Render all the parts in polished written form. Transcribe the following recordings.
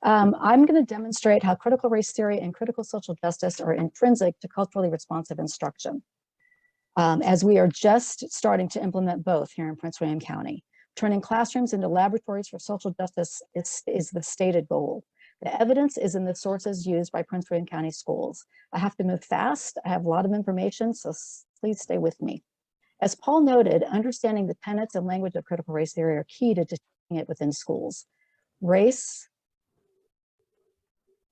I'm going to demonstrate how critical race theory and critical social justice are intrinsic to culturally responsive instruction, as we are just starting to implement both here in Prince William County. Turning classrooms into laboratories for social justice is the stated goal. The evidence is in the sources used by Prince William County schools. I have to move fast. I have a lot of information, so please stay with me. As Paul noted, understanding the tenets and language of critical race theory are key to teaching it within schools. Race,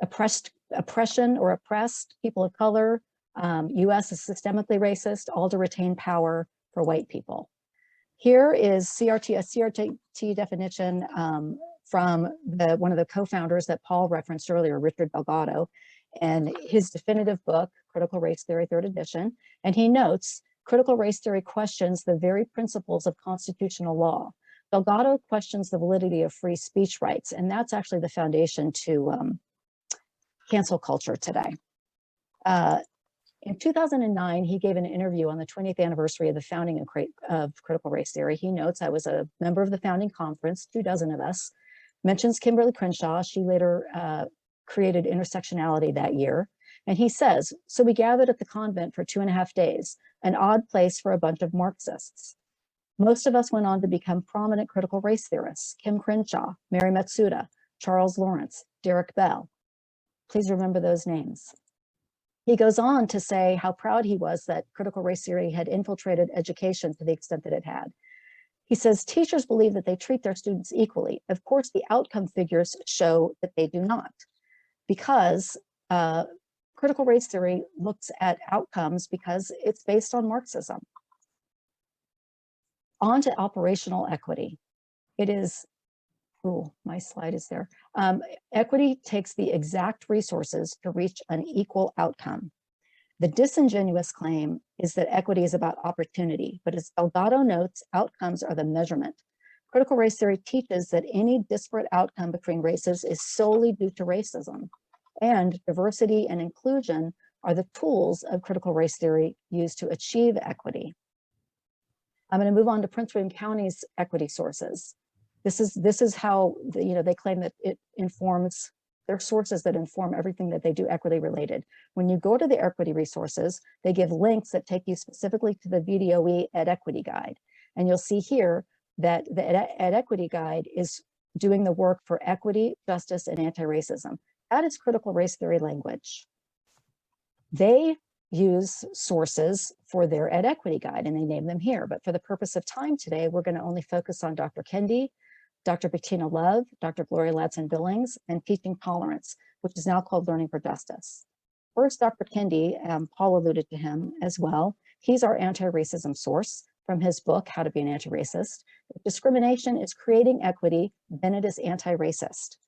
oppression or oppressed, people of color, US is systemically racist, all to retain power for white people. Here is CRT, a CRT definition from one of the co-founders that Paul referenced earlier, Richard Delgado, and his definitive book, Critical Race Theory, 3rd edition. And he notes, critical race theory questions the very principles of constitutional law. Delgado questions the validity of free speech rights, and that's actually the foundation to cancel culture today. In 2009, he gave an interview on the 20th anniversary of the founding of critical race theory. He notes, I was a member of the founding conference, 24 of us, mentions Kimberly Crenshaw. She later created intersectionality that year. And he says, so we gathered at the convent for 2.5 days, an odd place for a bunch of Marxists. Most of us went on to become prominent critical race theorists: Kim Crenshaw, Mary Matsuda, Charles Lawrence, Derek Bell. Please remember those names. He goes on to say how proud he was that critical race theory had infiltrated education to the extent that it had. He says, teachers believe that they treat their students equally. Of course, the outcome figures show that they do not, because critical race theory looks at outcomes because it's based on Marxism. On to operational equity. It is, oh, my slide is there. Equity takes the exact resources to reach an equal outcome. The disingenuous claim is that equity is about opportunity, but as Delgado notes, outcomes are the measurement. Critical race theory teaches that any disparate outcome between races is solely due to racism, and diversity and inclusion are the tools of critical race theory used to achieve equity. I'm going to move on to Prince William County's equity sources. This is how they claim that it informs their sources that inform everything that they do equity related. When you go to the equity resources, they give links that take you specifically to the VDOE Ed Equity Guide. And you'll see here that the Ed Equity Guide is doing the work for equity, justice, and anti-racism. That is critical race theory language. They use sources for their Ed Equity Guide, and they name them here. But for the purpose of time today, we're going to only focus on Dr. Kendi, Dr. Bettina Love, Dr. Gloria Ladson-Billings, and Teaching Tolerance, which is now called Learning for Justice. First, Dr. Kendi, Paul alluded to him as well. He's our anti-racism source from his book, How to Be an Anti-Racist. If discrimination is creating equity, then it is anti-racist.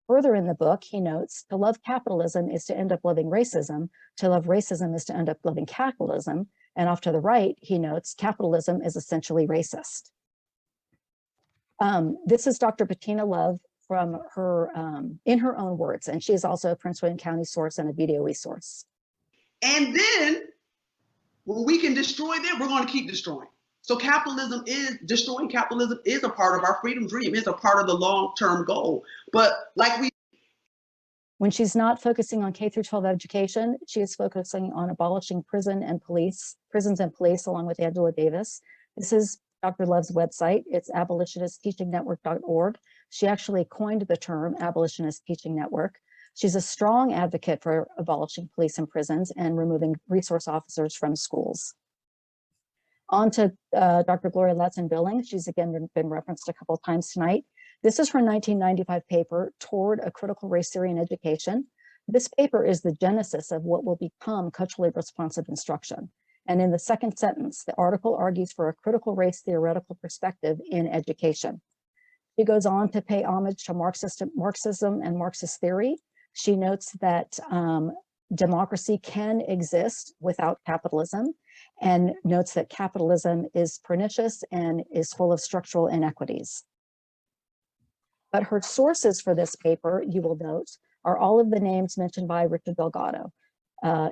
Further in the book, he notes, to love capitalism is to end up loving racism. To love racism is to end up loving capitalism. And off to the right, he notes, capitalism is essentially racist. This is Dr. Bettina Love from her, in her own words, and she is also a Prince William County source and a VDOE source. And then when we can destroy them, we're going to keep destroying. So destroying capitalism is a part of our freedom dream, is a part of the long-term goal. But when she's not focusing on K through 12 education, she is focusing on abolishing prisons and police, along with Angela Davis. This is Dr. Love's website. It's abolitionistteachingnetwork.org. She actually coined the term abolitionist teaching network. She's a strong advocate for abolishing police and prisons and removing resource officers from schools. On to Dr. Gloria Ladson-Billings. She's again been referenced a couple of times tonight. This is her 1995 paper, Toward a Critical Race Theory in Education. This paper is the genesis of what will become culturally responsive instruction. And in the second sentence, the article argues for a critical race theoretical perspective in education. She goes on to pay homage to Marxism and Marxist theory. She notes that democracy can exist without capitalism, and notes that capitalism is pernicious and is full of structural inequities. But her sources for this paper, you will note, are all of the names mentioned by Richard Delgado.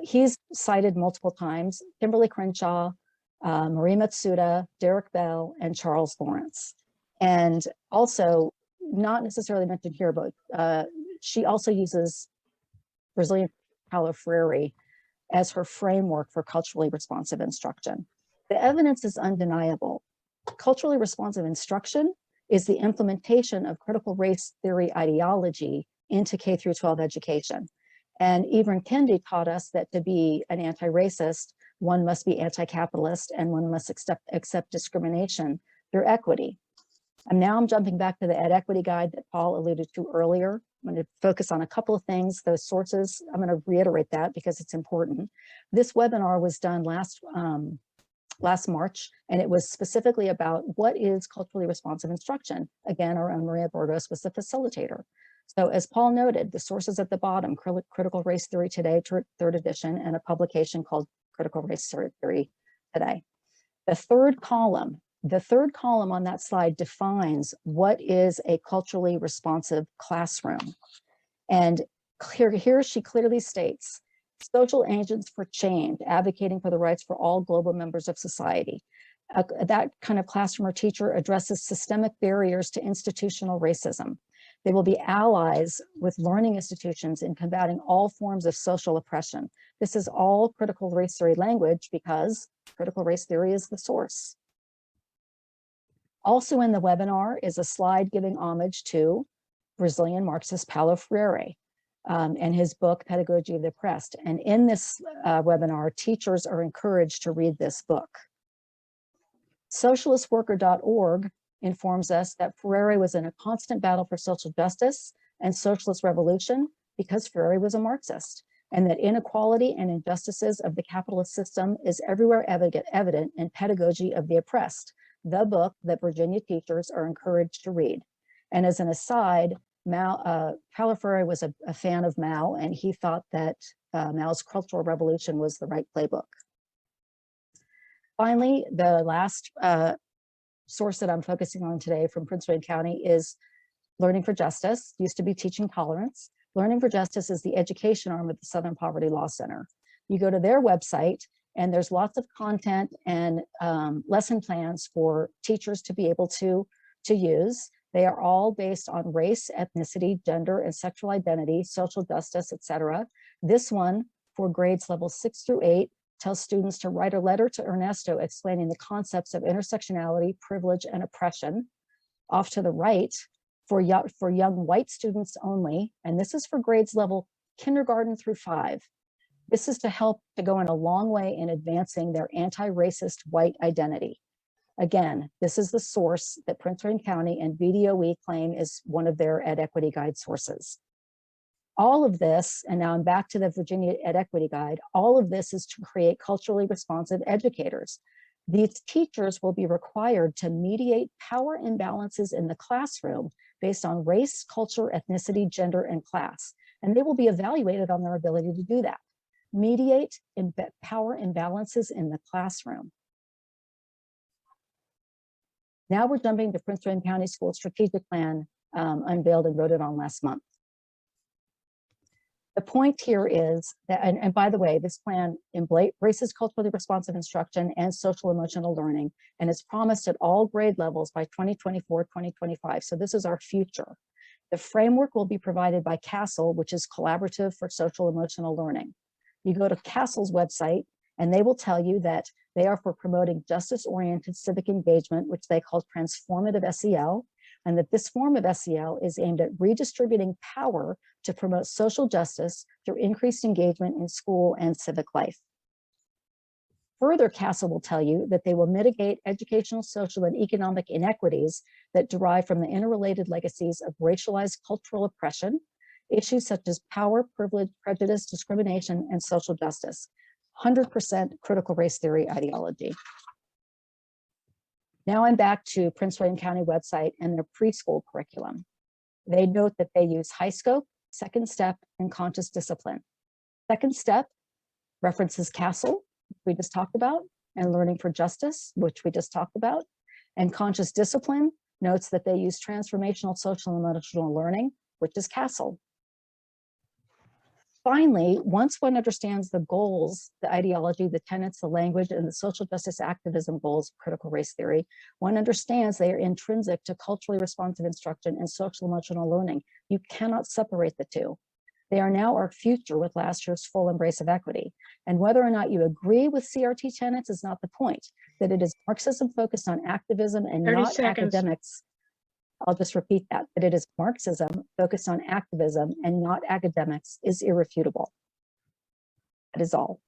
He's cited multiple times: Kimberly Crenshaw, Marie Matsuda, Derek Bell, and Charles Lawrence. And also, not necessarily mentioned here, but she also uses Brazilian Paulo Freire as her framework for culturally responsive instruction. The evidence is undeniable. Culturally responsive instruction is the implementation of critical race theory ideology into K through 12 education. And Ibram Kendi taught us that to be an anti-racist, one must be anti-capitalist and one must accept discrimination through equity. And now I'm jumping back to the Ed Equity Guide that Paul alluded to earlier. I'm going to focus on a couple of things, those sources. I'm going to reiterate that because it's important. This webinar was done last March, and it was specifically about what is culturally responsive instruction. Again, our own Maria Burgos was the facilitator. So as Paul noted, the sources at the bottom, Critical Race Theory Today, third edition, and a publication called Critical Race Theory Today. The third column on that slide defines what is a culturally responsive classroom. And here she clearly states, social agents for change, advocating for the rights for all global members of society. That kind of classroom or teacher addresses systemic barriers to institutional racism. They will be allies with learning institutions in combating all forms of social oppression. This is all critical race theory language because critical race theory is the source. Also in the webinar is a slide giving homage to Brazilian Marxist Paulo Freire and his book, Pedagogy of the Oppressed. And in this webinar, teachers are encouraged to read this book. Socialistworker.org informs us that Freire was in a constant battle for social justice and socialist revolution because Freire was a Marxist, and that inequality and injustices of the capitalist system is everywhere evident in Pedagogy of the Oppressed, the book that Virginia teachers are encouraged to read. And as an aside, Paulo Freire was a fan of Mao, and he thought that Mao's Cultural Revolution was the right playbook. Finally, the last source that I'm focusing on today from Prince William County is Learning for Justice, used to be Teaching Tolerance. Learning for Justice is the education arm of the Southern Poverty Law Center. You go to their website and there's lots of content and lesson plans for teachers to be able to use. They are all based on race, ethnicity, gender, and sexual identity, social justice, etc. This one for grades level 6 through 8 tells students to write a letter to Ernesto explaining the concepts of intersectionality, privilege, and oppression. Off to the right, for young white students only, and this is for grades level kindergarten through 5. This is to help to go in a long way in advancing their anti-racist white identity. Again, this is the source that Prince William County and VDOE claim is one of their Ed Equity Guide sources. All of this, and now I'm back to the Virginia Ed Equity Guide, all of this is to create culturally responsive educators. These teachers will be required to mediate power imbalances in the classroom based on race, culture, ethnicity, gender, and class. And they will be evaluated on their ability to do that. Mediate power imbalances in the classroom. Now we're jumping to Prince William County School Strategic Plan unveiled and voted on last month. The point here is that, and by the way, this plan embraces culturally responsive instruction and social emotional learning, and it's promised at all grade levels by 2024-2025. So this is our future. The framework will be provided by CASEL, which is Collaborative for Social Emotional Learning. You go to CASEL's website, and they will tell you that they are for promoting justice-oriented civic engagement, which they call transformative SEL, and that this form of SEL is aimed at redistributing power to promote social justice through increased engagement in school and civic life. Further, CASEL will tell you that they will mitigate educational, social, and economic inequities that derive from the interrelated legacies of racialized cultural oppression, issues such as power, privilege, prejudice, discrimination, and social justice. 100% critical race theory ideology. Now I'm back to Prince William County website and their preschool curriculum. They note that they use high scope, second step, and conscious discipline. Second step references CASEL, which we just talked about, and Learning for Justice, which we just talked about. And conscious discipline notes that they use transformational social and emotional learning, which is CASEL. finally, once one understands the goals, the ideology, the tenets, the language, and the social justice activism goals of critical race theory, one understands they are intrinsic to culturally responsive instruction and social emotional learning. You cannot separate the two. They are now our future with last year's full embrace of equity. And whether or not you agree with CRT tenets is not the point, that it is Marxism focused on activism and 30 not seconds. academics. I'll just repeat that it is Marxism focused on activism and not academics is irrefutable. That is all.